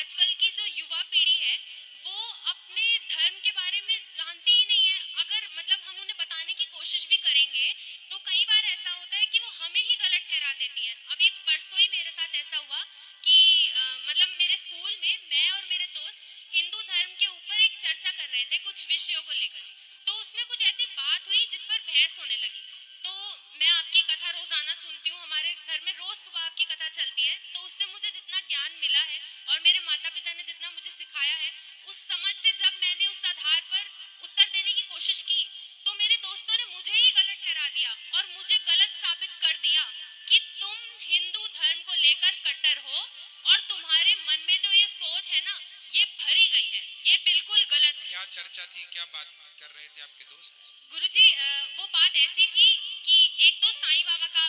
आजकल की जो युवा पीढ़ी है वो अपने धर्म के बारे में जानती ही नहीं है। अगर मतलब हम उन्हें बताने की कोशिश भी करेंगे तो कई बार ऐसा होता है कि वो हमें ही गलत ठहरा देती हैं। अभी परसों ही मेरे साथ ऐसा हुआ कि मतलब मेरे स्कूल में मैं और मेरे दोस्त हिंदू धर्म के ऊपर एक चर्चा कर रहे थे कुछ विषयों को लेकर। तो उसमें कुछ ऐसी बात हुई जिस पर बहस होने लगी। तो मैं आपकी कथा रोजाना सुनती हूँ, हमारे घर में रोज सुबह आपकी कथा चलती है। तो उससे मुझे जितना ज्ञान मिला है और मेरे माता पिता ने जितना मुझे सिखाया है, उस समझ से जब मैंने उस आधार पर उत्तर देने की कोशिश की तो मेरे दोस्तों ने मुझे ही गलत ठहरा दिया और मुझे गलत साबित कर दिया कि तुम हिंदू धर्म को लेकर कट्टर हो और तुम्हारे मन में जो ये सोच है ना, ये भरी गई है, ये बिल्कुल गलत है। क्या चर्चा थी, क्या बात कर रहे थे आपके दोस्त? गुरुजी, वो बात ऐसी थी कि एक तो साईं बाबा का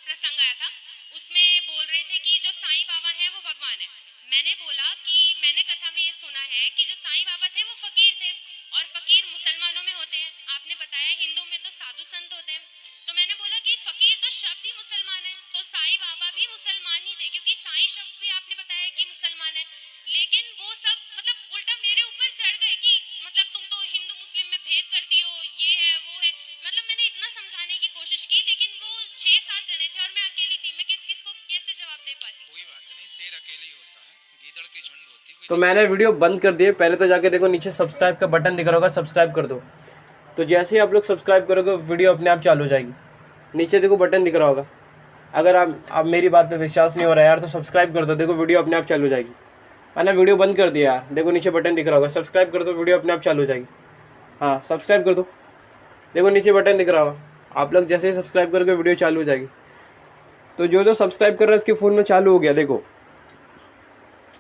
प्रसंग आया था। उसमें बोल रहे थे कि जो साईं बाबा हैं वो भगवान है। मैंने बोला कि मैंने कथा में ये सुना है कि जो साईं बाबा थे वो फकीर थे और फकीर मुसलमानों में होते हैं। आपने बताया हिंदू में तो साधु संत होते हैं। तो मैंने बोला कि फकीर तो शब्द ही मुसलमान है, तो साईं बाबा भी मुसलमान ही थे क्योंकि साईं शब्द भी आपने बताया कि मुसलमान है। लेकिन वो सब मतलब उल्टा मेरे ऊपर चढ़ गए कि मतलब तुम तो हिंदू मुस्लिम में भेद करती हो, ये है वो है। मतलब मैंने इतना समझाने की कोशिश की लेकिन वो 6-7 जने थे और मैं अकेली थी। मैं किस किस को कैसे जवाब दे पाती? कोई बात नहीं, शेर अकेले ही होता है, गीदड़ की झुंड होती है। तो मैंने वीडियो बंद कर दिए। पहले तो जाके देखो नीचे सब्सक्राइब का बटन दिख रहा होगा, सब्सक्राइब कर दो। तो जैसे ही आप लोग सब्सक्राइब करोगे वीडियो अपने आप चालू हो जाएगी। नीचे देखो बटन दिख रहा होगा। अगर आप मेरी बात पे विश्वास नहीं हो रहा है यार तो सब्सक्राइब कर दो, देखो वीडियो अपने आप चालू हो जाएगी। मैंने वीडियो बंद कर दिया यार, देखो नीचे बटन दिख रहा होगा, सब्सक्राइब कर दो, वीडियो अपने आप चालू हो जाएगी। हाँ सब्सक्राइब कर दो, देखो नीचे बटन दिख रहा होगा। आप लोग जैसे ही सब्सक्राइब करोगे वीडियो चालू हो जाएगी। तो जो सब्सक्राइब कर रहा है उसके फ़ोन में चालू हो गया। देखो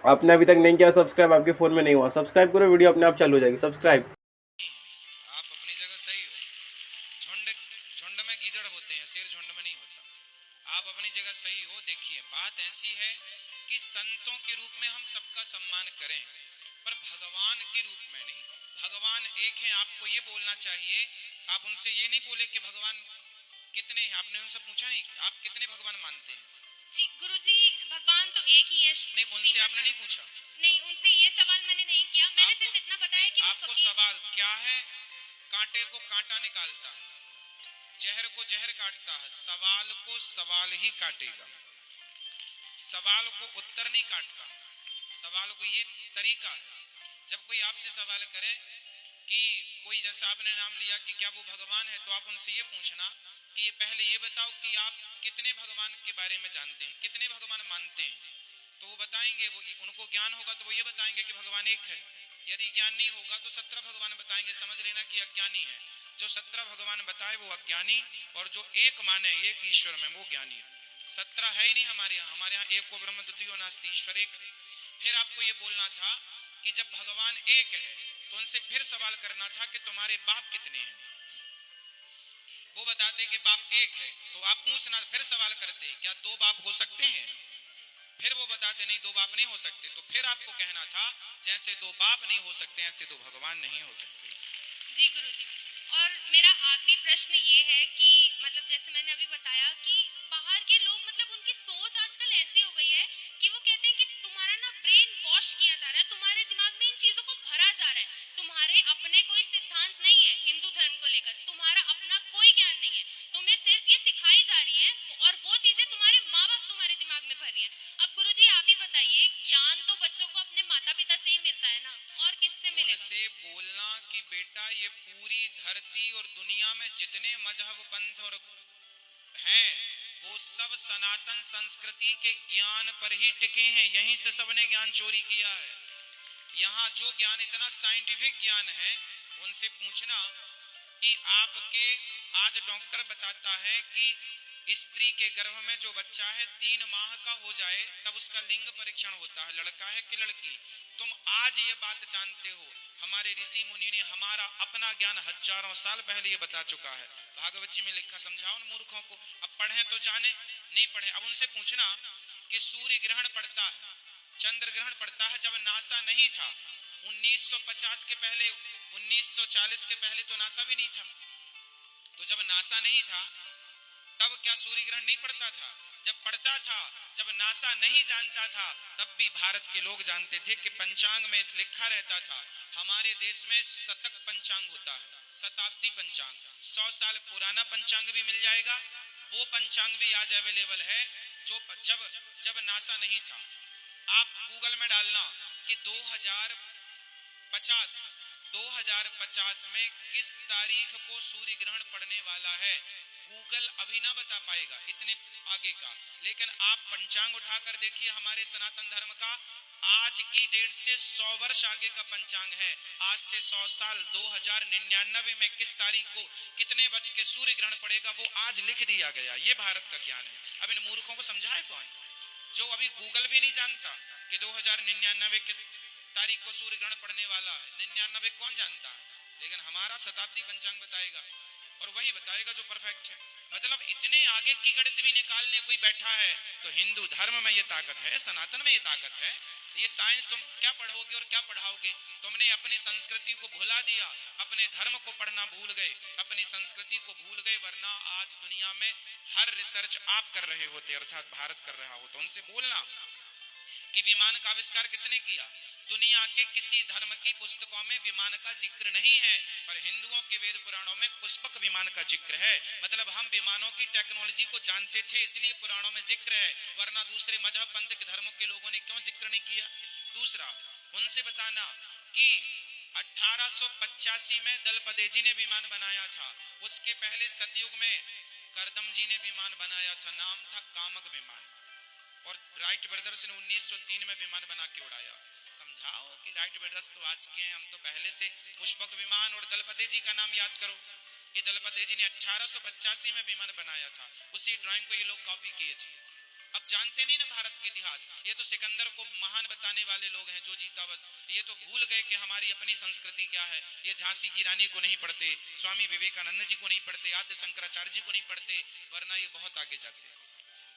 आपने अभी तक नहीं किया सब्सक्राइब, आपके फ़ोन में नहीं हुआ, सब्सक्राइब करो, वीडियो अपने आप चालू हो जाएगी। सब्सक्राइब। आप अपनी जगह सही हो। झुंड झुंड में गीदड़ होते हैं, शेर झुंड में नहीं होता। आप अपनी जगह सही हो। देखिए बात ऐसी है कि संतों के रूप में हम सबका सम्मान करें पर भगवान के रूप में नहीं। भगवान एक है, आपको ये बोलना चाहिए। आप उनसे ये नहीं बोले कि भगवान कितने हैं। आपने उनसे पूछा नहीं आप कितने भगवान मानते हैं? जी गुरुजी, भगवान तो एक ही है। नहीं, उनसे आपने नहीं पूछा। नहीं, उनसे ये सवाल मैंने नहीं किया। मैंने सिर्फ इतना बताया कि आपको सवाल क्या है? कांटे को कांटा निकालता है, जहर को जहर काटता है, सवाल को सवाल ही काटेगा। सवाल को उत्तर नहीं काटता। सवाल को ये तरीका है। जब कोई आपसे सवाल करे कि कोई जैसा आपने नाम लिया कि क्या वो भगवान है, तो आप उनसे ये पूछना कि ये पहले ये बताओ कि आप कितने भगवान के बारे में जानते हैं, कितने भगवान मानते हैं। तो वो बताएंगे, वो उनको ज्ञान होगा तो वो ये बताएंगे कि भगवान एक है। यदि ज्ञान नहीं होगा तो 17 भगवान बताएंगे। समझ लेना कि अज्ञानी है। जो 17 भगवान बताए वो अज्ञानी, और जो एक माने एक ईश्वर में वो ज्ञानी है। 17 है ही नहीं हमारे यहाँ। हमारे यहाँ एक को ब्रह्म द्वितीयो नास्ति, ईश्वर एक है। फिर आपको ये बोलना था कि जब भगवान एक है तो उनसे फिर सवाल करना था कि तुम्हारे बाप कितने हैं। वो बताते कि बाप एक है, तो आप पूछना, फिर सवाल करते क्या 2 बाप हो सकते हैं? फिर वो बताते नहीं 2 बाप नहीं हो सकते। तो फिर आपको कहना था जैसे 2 बाप नहीं हो सकते ऐसे 2 भगवान नहीं हो सकते। जी गुरुजी, और मेरा आखिरी प्रश्न ये है कि मतलब जैसे मैंने अभी बताया कि बाहर के लोग मतलब उनकी सोच आजकल ऐसी हो गई है कि वो कहते हैं कि तुम्हारा ना ब्रेन वॉश किया जा रहा है, तुम्हारे दिमाग में इन चीजों को भरा जा रहा है। तुम्हारे अपने कोई सिद्धांत नहीं है हिंदू धर्म को लेकर, तुम्हारा अपना कोई ज्ञान नहीं है, तुम्हें सिर्फ ये सिखाई जा रही है और वो चीजें तुम्हारे माँ बाप तुम्हारे दिमाग में भर रही है। अब गुरुजी आप ही बताइए, ज्ञान तो बच्चों को अपने माता पिता से ही मिलता है ना, और किससे मिलेगा? उनसे बोलना कि बेटा ये पूरी धरती और दुनिया में जितने मजहब पंथ और हैं वो सब सनातन संस्कृति के ज्ञान पर ही टिके हैं। यहीं से सबने ज्ञान चोरी किया है। यहाँ जो ज्ञान इतना साइंटिफिक ज्ञान है, उनसे पूछना कि आपके आज डॉक्टर बताता है कि स्त्री के गर्भ में जो बच्चा है 3 माह का हो जाए तब उसका लिंग परीक्षण होता है, लड़का है कि लड़की। तुम आज ये बात जानते हो, हमारे ऋषि मुनि ने हमारा अपना ज्ञान हजारों साल पहले ये बता चुका है। भागवत जी में लिखा, समझाओ उन मूर्खों को। अब पढ़े तो जाने, नहीं पढ़े। अब उनसे पूछना कि सूर्य ग्रहण पड़ता है, चंद्र ग्रहण पड़ता है, जब नासा नहीं था 1950 के पहले, 1940 के पहले तो नासा भी नहीं था। तो जब नासा नहीं था तब क्या सूर्य ग्रहण नहीं पड़ता था? जब पढ़ता था, जब नासा नहीं जानता था, तब भी भारत के लोग जानते थे कि पंचांग में लिखा रहता था, हमारे देश में शतक पंचांग होता है, शताब्दी पंचांग, 100 साल पुराना पंचांग भी मिल जाएगा। वो पंचांग भी आज अवेलेबल है जो जब नासा नहीं था। आप गूगल में डालना कि 2050 में किस तारीख को सूर्य ग्रहण पड़ने वाला है, गूगल अभी ना बता पाएगा इतने आगे का। लेकिन आप पंचांग उठाकर देखिए हमारे सनातन धर्म का, आज की डेट से 100 वर्ष आगे का पंचांग है। आज से 100 साल 2099 में किस तारीख को कितने बज के सूर्य ग्रहण पड़ेगा, वो आज लिख दिया गया। ये भारत का ज्ञान है। अब इन मूर्खों को समझाए कौन, जो अभी गूगल भी नहीं जानता कि 2099 किस तारीख को सूर्य ग्रहण पड़ने वाला है। 99 कौन जानता है, लेकिन हमारा शताब्दी पंचांग बताएगा और वही बताएगा जो परफेक्ट है। मतलब इतने आगे की गणित भी निकालने कोई बैठा है तो हिंदू धर्म में ये ताकत है, सनातन में ये ताकत है। ये साइंस तुम क्या पढ़ोगे और क्या पढ़ाओगे? तुमने अपनी संस्कृति को भुला दिया, अपने धर्म को पढ़ना भूल गए, अपनी संस्कृति को भूल गए। वरना आज दुनिया में हर रिसर्च आप कर रहे होते, अर्थात भारत कर रहा हो। तो उनसे बोलना कि विमान का आविष्कार किसने किया। दुनिया के किसी धर्म की पुस्तकों में विमान का जिक्र नहीं है, पर हिंदुओं के वेद पुराणों में पुष्पक विमान का जिक्र है। मतलब हम विमानों की टेक्नोलॉजी को जानते थे, इसलिए पुराणों में जिक्र है, वरना दूसरे मजहब पंथ के धर्मों के लोगों ने क्यों जिक्र नहीं किया। दूसरा, उनसे बताना कि 1885 में दलपदे जी ने विमान बनाया था। उसके पहले सतयुग में करदम जी ने विमान बनाया था, नाम था कामक विमान। और राइट ब्रदर्स ने 1903 में विमान बना के उड़ाया। समझाओ कि राइट ब्रदर्स तो आज के हैं, हम तो पहले से। पुष्पक विमान और दलपदे जी का नाम याद करो कि दलपदे जी ने 1885 में विमान बनाया था। उसी ड्राइंग को ये लोग कॉपी किए थे। अब जानते नहीं ना भारत के इतिहास। ये तो सिकंदर को महान बताने वाले लोग हैं, जो जीता बस। ये तो भूल गए कि हमारी अपनी संस्कृति क्या है। ये झांसी की रानी को नहीं पढ़ते, स्वामी विवेकानंद जी को नहीं पढ़ते, आद्य शंकराचार्य जी को नहीं पढ़ते, वरना ये बहुत आगे जाते।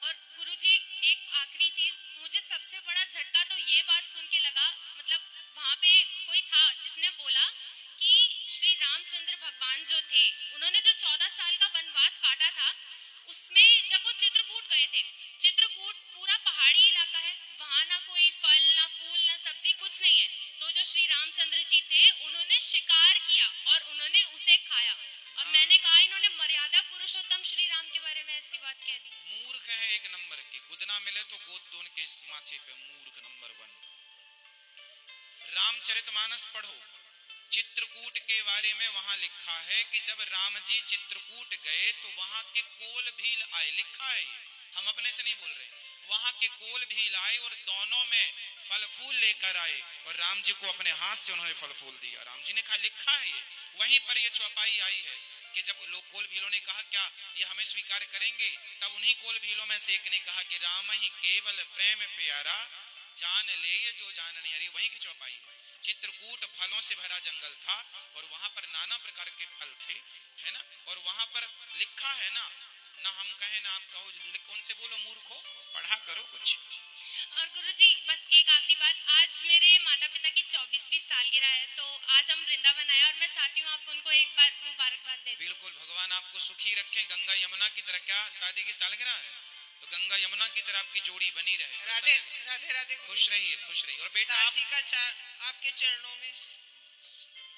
और गुरुजी एक आखिरी चीज, मुझे सबसे बड़ा झटका तो ये बात सुन के लगा, मतलब वहाँ पे कोई था जिसने बोला कि श्री रामचंद्र भगवान जो थे, उन्होंने जो 14 साल का वनवास काटा था, उसमें जब वो चित्रकूट गए थे, चित्रकूट पूरा पहाड़ी इलाका है, वहाँ ना कोई फल ना फूल ना सब्जी कुछ नहीं है। तो जो श्री रामचंद्र जी थे, उन्होंने शिकार किया और उन्होंने उसे खाया। अब मैंने कहा इन्होंने मर्यादा पुरुषोत्तम श्री राम के बारे में ऐसी बात कह दी। मूर्ख है एक नंबर के, गुदना मिले तो गोद दो उनके माथे पे, मूर्ख नंबर 1। रामचरितमानस पढ़ो, चित्रकूट के बारे में वहां लिखा है कि जब राम जी चित्रकूट गए तो वहां के कोल भील आए, लिखा है ये, हम अपने से नहीं बोल रहे। वहां के कोल भील आए और दोनों में फल फूल लेकर आए और राम जी को अपने हाथ से उन्होंने फल फूल दिया। राम जी ने कहा, लिखा है ये, वहीं पर ये चौपाई आई है कि जब लोग कोल भीलों ने कहा क्या ये हमें स्वीकार करेंगे, तब उन्हीं कोल भीलों में से एक ने कहा कि राम ही केवल प्रेम प्यारा, जान ले ये जो जान नहीं। अरे वहीं की चौपाई है। चित्रकूट फलों से भरा जंगल था और वहां पर नाना प्रकार के फल थे, है ना। और वहां पर लिखा है ना हम कहें ना आप कहो, कौन से बोलो मूर्खो, पढ़ा करो कुछ। और गुरुजी बस एक आखिरी बात, आज मेरे माता पिता की 24वीं सालगिरह है, तो आज हम वृंदावन आए और मैं चाहती हूँ आप उनको एक बार मुबारकबाद दे दें। बिल्कुल, भगवान आपको सुखी रखें, गंगा यमुना की तरह। क्या शादी की सालगिरह है तो गंगा यमुना की तरह आपकी जोड़ी बनी रहे। राधे राधे राधे। खुश रहिए, खुश रहिए। और बेटा आपके चरणों में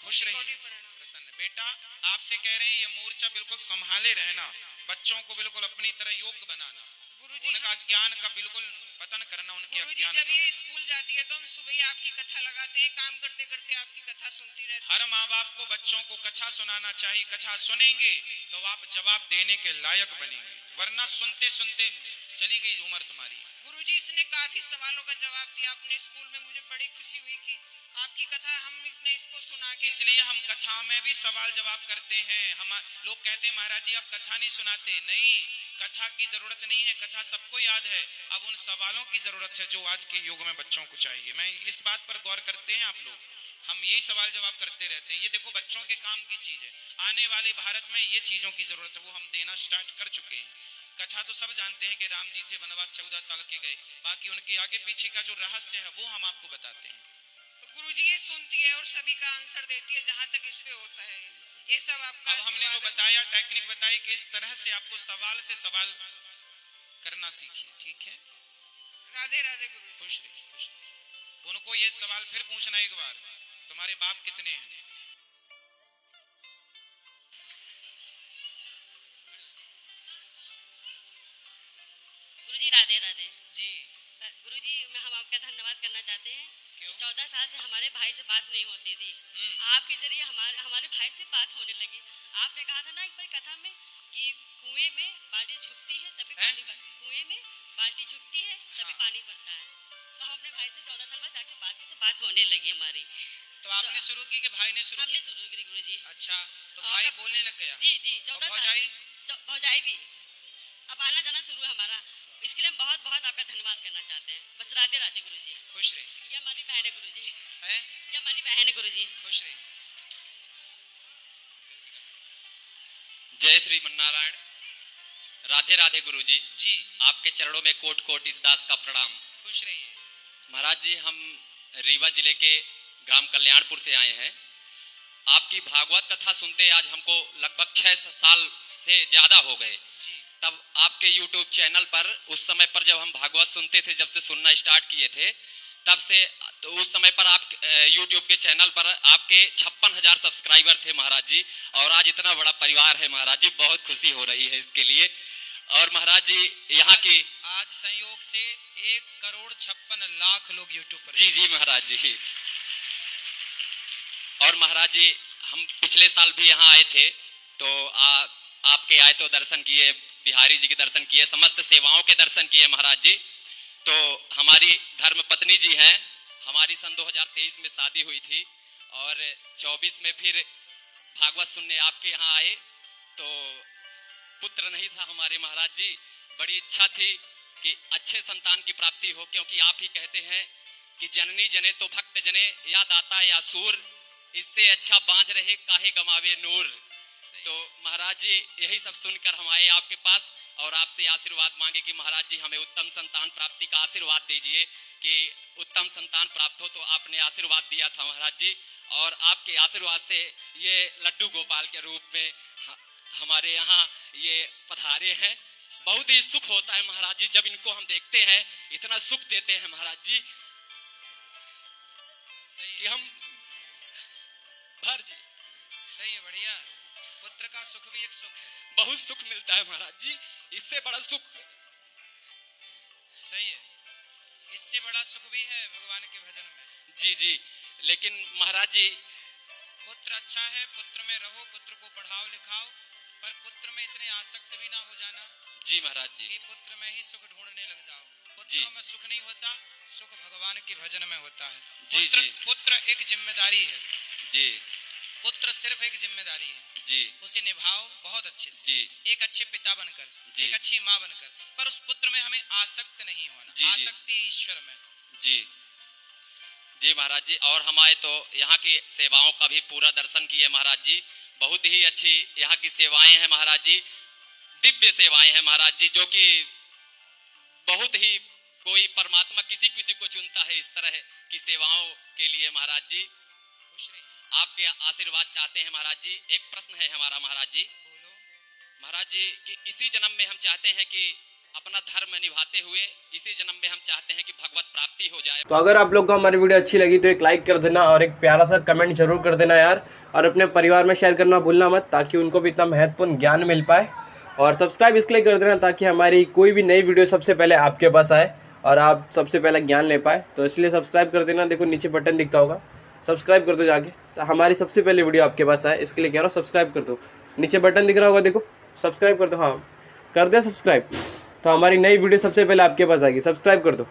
खुश रहिए, प्रसन्न। बेटा आपसे कह रहे हैं ये मोर्चा बिल्कुल संभाले रहना, बच्चों को बिल्कुल अपनी तरह योग्य बनाना, उनका ज्ञान का बिल्कुल पतन करना, उनके अज्ञान। जब ये स्कूल जाती है तो हम सुबह ही आपकी कथा लगाते हैं, काम करते करते आपकी कथा सुनती रहती है। हर माँ बाप को बच्चों को कथा सुनाना चाहिए। कथा सुनेंगे तो आप जवाब देने के लायक बनेंगे, वरना सुनते सुनते चली गई उम्र तुम्हारी। गुरुजी इसने काफी सवालों का जवाब दिया अपने स्कूल में, मुझे बड़ी खुशी हुई कि आपकी कथा हमने इसको सुना के। इसलिए हम कथा में भी सवाल जवाब करते हैं। हम लोग कहते हैं महाराज जी आप कथा नहीं सुनाते। नहीं, कथा की जरूरत नहीं है, कथा सबको याद है। अब उन सवालों की जरूरत है जो आज के युग में बच्चों को चाहिए। मैं इस बात पर गौर करते हैं आप लोग, हम यही सवाल जवाब करते रहते हैं। ये देखो बच्चों के काम की चीज है, आने वाले भारत में ये चीजों की जरूरत है, वो हम देना स्टार्ट कर चुके हैं। कथा तो सब जानते हैं कि राम जी थे, वनवास 14 साल के गए, बाकी उनके आगे पीछे का जो रहस्य है वो हम आपको बताते हैं। तो गुरुजी ये सुनती है और सभी का आंसर देती है जहाँ तक इस पे होता है। ये सब आपका अब हमने जो बताया टेक्निक बताई कि इस तरह से आपको सवाल से सवाल करना सीखिए, ठीक है? राधे राधे गुरु। खुश रहिए, खुश रहिए। उनको ये सवाल फिर पूछना एक बार, तुम्हारे बाप कितने हैं? गुरुजी राधे राधे। जी। गुरुजी हम आपका धन्यवाद करना चाहते हैं। क्यों? 14 साल से हमारे भाई से बात नहीं होती थी, आपके जरिए हमारे भाई से बात होने लगी। आपने कहा था ना एक बार कथा में कि कुएं में बाल्टी झुकती है तभी पानी कुएं में बाल्टी झुकती है तभी पानी भरता है। तो हम अपने भाई से 14 साल बाद जाके बात की तो बात होने लगी हमारी। तो आपने शुरू की कि भाई ने शुरू हमने की? शुरू की गुरुजी। अच्छा, तो भाई बोलने लग गया? जी जी 14 साल भौजाई? भौजाई भी अब आना जाना शुरू है हमारा। इसके लिए हम बहुत बहुत आपका धन्यवाद करना चाहते हैं। बस राधे राधे गुरुजी। खुश रहिए। ये हमारी बहन है गुरुजी। हैं? ये हमारी बहन है गुरुजी। खुश रहिए। जय श्री मन्नारायण। राधे राधे गुरुजी। जी। आपके चरणों में कोट कोट इस दास का प्रणाम। खुश रहिए। महाराज जी, हम रीवा जिले के ग्राम कल्याणपुर से आए हैं। आपकी भागवत कथा सुनते आज हमको लगभग 6 साल से ज्यादा हो गए। तब आपके YouTube चैनल पर उस समय पर जब हम भागवत सुनते थे, जब से सुनना स्टार्ट किए थे तब से, तो उस समय पर आप YouTube के चैनल पर आपके 56,000 सब्सक्राइबर थे महाराज जी, और आज इतना बड़ा परिवार है महाराज जी, बहुत खुशी हो रही है इसके लिए। और महाराज जी यहाँ की आज संयोग से 1,56,00,000 लोग यूट्यूब पर। जी जी महाराज जी। और महाराज जी हम पिछले साल भी यहाँ आए थे, तो आपके आए तो दर्शन किए, बिहारी जी के दर्शन किए, समस्त सेवाओं के दर्शन किए महाराज जी। तो हमारी धर्म पत्नी जी हैं, हमारी सन 2023 में शादी हुई थी और 24 में फिर भागवत सुनने आपके यहाँ आए, तो पुत्र नहीं था हमारे महाराज जी। बड़ी इच्छा थी कि अच्छे संतान की प्राप्ति हो, क्योंकि आप ही कहते हैं कि जननी जने तो भक्त जने, या दाता या सूर, इससे अच्छा बाँझ रहे काहे गमावे नूर। तो महाराज जी यही सब सुनकर हम आए आपके पास और आपसे आशीर्वाद मांगे कि महाराज जी हमें उत्तम संतान प्राप्ति का आशीर्वाद दीजिए, कि उत्तम संतान प्राप्त हो। तो आपने आशीर्वाद दिया था महाराज जी, और आपके आशीर्वाद से ये लड्डू गोपाल के रूप में हमारे यहाँ ये पधारे हैं। बहुत ही सुख होता है महाराज जी जब इनको हम देखते हैं, इतना सुख देते हैं महाराज जी कि हम भर जी। सही है, बढ़िया। पुत्र का सुख भी एक सुख है। बहुत सुख मिलता है महाराज जी, इससे बड़ा सुख। सही है, इससे बड़ा सुख भी है भगवान के भजन में। जी जी। लेकिन महाराज जी पुत्र अच्छा है, पुत्र में रहो, पुत्र को पढ़ाओ लिखाओ, पर पुत्र में इतने आसक्त भी ना हो जाना जी महाराज जी कि पुत्र में ही सुख ढूंढने लग जाओ। पुत्रों में सुख नहीं होता, सुख भगवान के भजन में होता है। जी जी। पुत्र एक जिम्मेदारी है जी। पुत्र सिर्फ एक जिम्मेदारी है जी। उसे निभाओ बहुत अच्छे से जी। एक अच्छे पिता बनकर, एक अच्छी माँ बनकर, पर उस पुत्र में हमें आसक्त नहीं होना। जी, आसक्ति ईश्वर में। जी जी महाराज जी। और हम आए तो यहाँ की सेवाओं का भी पूरा दर्शन किए महाराज जी। बहुत ही अच्छी यहाँ की सेवाएं हैं महाराज जी, दिव्य सेवाएं हैं महाराज जी, जो कि बहुत ही कोई परमात्मा किसी किसी को चुनता है इस तरह की सेवाओं के लिए महाराज जी। खुश रहिए। आपके आशीर्वाद चाहते हैं महाराज जी। एक प्रश्न है हमारा महाराज जी, महाराज जी कि इसी जन्म में हम चाहते हैं कि अपना धर्म निभाते हुए इसी जन्म में हम चाहते हैं कि भगवत प्राप्ति हो जाए। तो अगर आप लोग को हमारी वीडियो अच्छी लगी तो एक लाइक कर देना और एक प्यारा सा कमेंट जरूर कर देना यार, और अपने परिवार में शेयर करना भूलना मत, ताकि उनको भी इतना महत्वपूर्ण ज्ञान मिल पाए। और सब्सक्राइब इसलिए कर देना ताकि हमारी कोई भी नई वीडियो सबसे पहले आपके पास आए और आप सबसे पहले ज्ञान ले पाए। तो इसलिए सब्सक्राइब कर देना, देखो नीचे बटन दिखता होगा, सब्सक्राइब कर दो जाके, तो हमारी सबसे पहले वीडियो आपके पास आए। इसके लिए कह रहा हूँ सब्सक्राइब कर दो, नीचे बटन दिख रहा होगा, देखो सब्सक्राइब कर दो। हाँ कर दे सब्सक्राइब, तो हमारी नई वीडियो सबसे पहले आपके पास आएगी। सब्सक्राइब कर दो।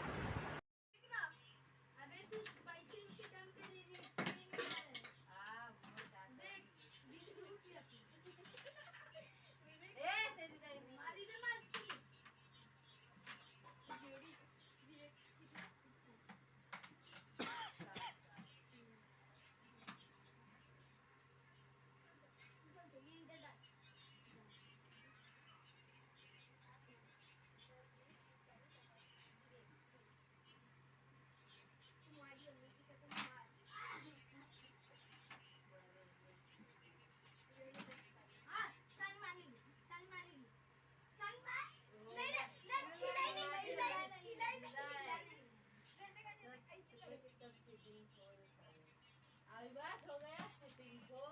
अभी बात हो गया चीटिंग को